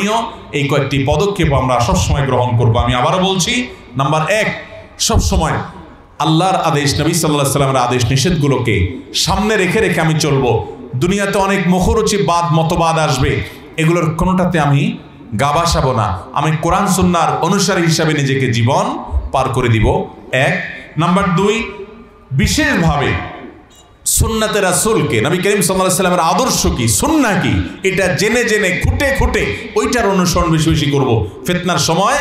করণীয় এই কয়েকটি পদক্ষেপ আমরা সবসময় গ্রহণ করব। আমি আবারও বলছি, নাম্বার 1, সবসময় আল্লাহর আদেশ, নবী সাল্লাল্লাহু আলাইহি ওয়াসাল্লামের আদেশ নিষেধগুলোকে সামনে রেখে রেখে আমি চলবো। দুনিয়াতে অনেক মুখরোচী মতবাদ আসবে, এগুলোর কোনোটাতে আমি গা ভাসাবো না। আমি কোরআন সুন্নাহর অনুসারী হিসাবে নিজেকে জীবন পার করে দিব, 1। নাম্বার 2, বিশেষভাবে সুন্নাতে রাসূলকে, নবী করিম সাল্লাল্লাহু আলাইহি ওয়াসাল্লামের আদর্শ কি, সুন্নাহ কি, এটা জেনে জেনে খুঁটে খুঁটে ওইটার অনুসরণ বেশি বেশি করবো। ফিতনার সময়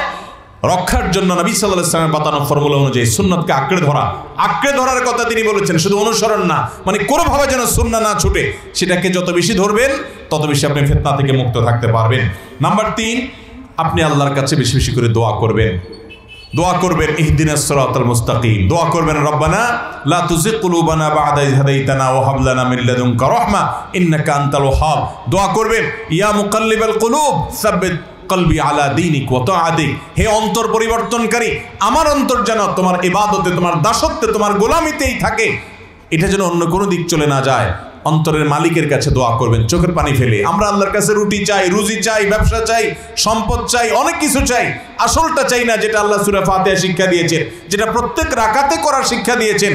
রক্ষার জন্য নবী সাল্লাল্লাহু আলাইহি ওয়াসাল্লামের বাতানো ফর্মুলা অনুযায়ী সুন্নাতকে আঁকড়ে ধরার কথা তিনি বলেছেন, শুধু অনুসরণ না, মানে কোনোভাবে যেন সুন্নাহ না ছুটে। সেটাকে যত বেশি ধরবেন তত বেশি আপনি ফিতনা থেকে মুক্ত থাকতে পারবেন। নাম্বার 3, আপনি আল্লাহর কাছে বেশি বেশি করে দোয়া করবেন। ইহদিনাস সিরাতাল মুস্তাকিম, দোয়া করবেন রব্বানা লা তুযিগ কুলুবানা বা'দা ইয হাদাইতানা ওয়া হাব লানা মিন লাদুনকা রাহমা ইন্নাকা আনতাল ওয়াহ্হাব। দোয়া করবেন ইয়া মুকাল্লিবাল কুলুব সাব্বিত কলবি আলা দীনিক ওয়া তাআতিক, হে অন্তর পরিবর্তনকারী, আমার অন্তর যেন তোমার ইবাদতে, তোমার দাসত্বে, তোমার গোলামিতেই থাকে, এটা যেন অন্য কোনো দিক চলে না যায়। অন্তরের মালিকের কাছে দোয়া করবেন চোখের পানি ফেলে। আমরা আল্লাহর কাছে রুটি চাই, রুজি চাই, ব্যবসা চাই, সম্পদ চাই, অনেক কিছু চাই, আসলটা চাই না, যেটা আল্লাহ সূরা ফাতিহা শিক্ষা দিয়েছেন, যেটা প্রত্যেক রাকাতে করার শিক্ষা দিয়েছেন।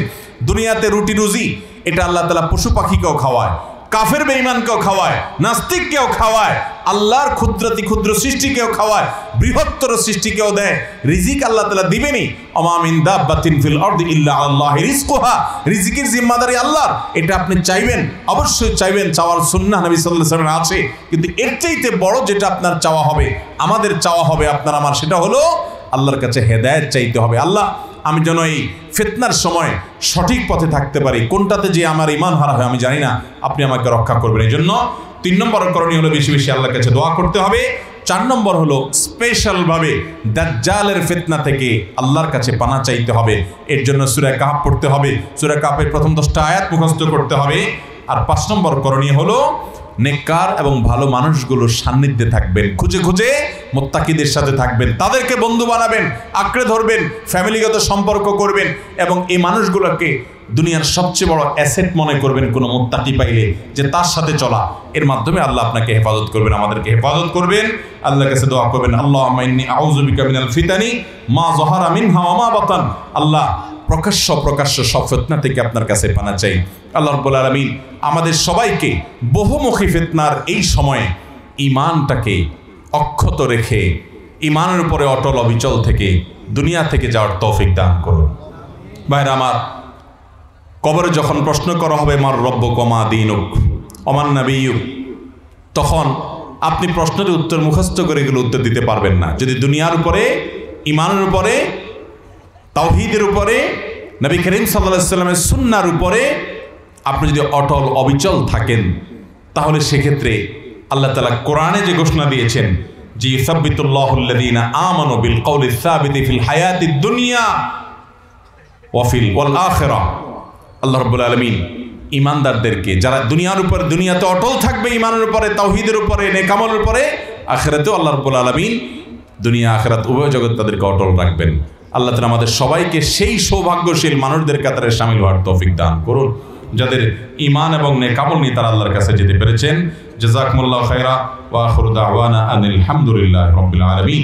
দুনিয়াতে রুটি রুজি এটা আল্লাহ তাআলা পশু পাখিকেও খাওয়ায়, কাফের বেঈমানকেও খাওয়ায়, নাস্তিককেও খাওয়ায়, আল্লাহর ক্ষুদ্রাতি ক্ষুদ্র সৃষ্টিকেও খাওয়ায়, বৃহত্তর সৃষ্টিকেও দেয়। রিজিক আল্লাহ তাআলা দিবেনই, ওমা মিন দাব্বাতিন ফিল আরদি ইল্লা আল্লাহি রিজকুহা, রিজিকের জিম্মাদারি আল্লাহর। এটা আপনি চাইবেন, অবশ্যই চাইবেন, চাওয়ার সুন্নাহ নবী সাল্লাল্লাহু আলাইহি ওয়াসাল্লামের আছে। কিন্তু এর চাইতে বড় যেটা আপনার চাওয়া হবে, আমাদের চাওয়া হবে, আপনার আমার, সেটা হলো আল্লাহর কাছে হেদায়েত চাইতে হবে। আল্লাহ, আমি যেন এই ফিতনার সময় সঠিক পথে থাকতে পারি, কোনটাতে যে আমার ঈমান হারা হয় আমি জানি না, আপনি আমাকে রক্ষা করবেন। এই জন্য 3 নম্বর করণীয় হলো বেশি বেশি আল্লাহর কাছে দোয়া করতে হবে। 4 নম্বর হলো স্পেশালভাবে দাজ্জালের ফিতনা থেকে আল্লাহর কাছে পানা চাইতে হবে। এর জন্য সূরা কাহফ পড়তে হবে, সূরা কাহফের প্রথম 10টা আয়াত মুখস্থ করতে হবে। আর 5 নম্বর করণীয় হলো নেককার এবং ভালো মানুষগুলোর সান্নিধ্যে থাকবেন, খুঁজে খুঁজে মুত্তাকিদের সাথে থাকবেন, তাদেরকে বন্ধু বানাবেন, আঁকড়ে ধরবেন, ফ্যামিলিগত সম্পর্ক করবেন, এবং এই মানুষগুলোকে দুনিয়ার সবচেয়ে বড় অ্যাসেট মনে করবেন কোনো মুত্তাকি পাইলে, যে তার সাথে চলা, এর মাধ্যমে আল্লাহ আপনাকে হেফাজত করবেন, আমাদেরকে হেফাজত করবেন। আল্লাহর কাছে দোয়া করবেন, আল্লাহুম্মা ইন্নী আউযু বিকা মিনাল ফিতানি মা যাহারা মিনহা ওয়া মা বাতান। আল্লাহ, প্রকাশ্য সব ফিতনা থেকে আপনার কাছে পানা চাই। আল্লাহ রাব্বুল আলামিন আমাদের সবাইকে বহুমুখী ফিতনার এই সময়ে ঈমানটাকে অক্ষত রেখে ঈমানের উপরে অটল অবিচল থেকে দুনিয়া থেকে যাওয়ার তৌফিক দান করুন। ভাইরা আমার, কবরে যখন প্রশ্ন করা হবে মার রব্বুক ওয়া মা দীনুক ওয়া মান নাবিয়্যুক, তখন আপনি প্রশ্নের উত্তর মুখস্থ করে এগুলো উত্তর দিতে পারবেন না। যদি দুনিয়ার উপরে, ঈমানের উপরে, তাওহীদের উপরে, নবী করিম সাল্লাল্লাহু আলাইহি ওয়াসাল্লামের সুন্নাহর উপরে আপনি যদি অটল অবিচল থাকেন, তাহলে সেক্ষেত্রে আল্লাহ তাআলা কোরআনে যে ঘোষণা দিয়েছেন যে ইসাব্বিতুল্লাহুল্লাযীনা আমানু বিল কওলি সাবিতি ফিল হায়াতিদ দুনিয়া ওয়াল আখিরাহ, আল্লাহ রাব্বুল আলামিন ঈমানদারদেরকে, যারা দুনিয়ার উপর, দুনিয়াতে অটল থাকবে ঈমানের উপরে, তাওহীদের উপরে, নেক আমলের উপরে, আখিরাতেও আল্লাহ রাব্বুল আলামিন দুনিয়া আখিরাত উভয় জগৎ তাদেরকে অটল রাখবেন। আল্লাহ তাআলা আমাদের সবাইকে সেই সৌভাগ্যশীল মানুষদের কাতারে শামিল হওয়ার তৌফিক দান করুন, যাদের ঈমান এবং নেক আমল নিয়ে তারা আল্লাহর কাছে যেতে পেরেছেন। জাযাকুমুল্লাহু খায়রা ওয়া আখিরু দাওয়ানা আনিল হামদুলিল্লাহি রাব্বিল আলামিন।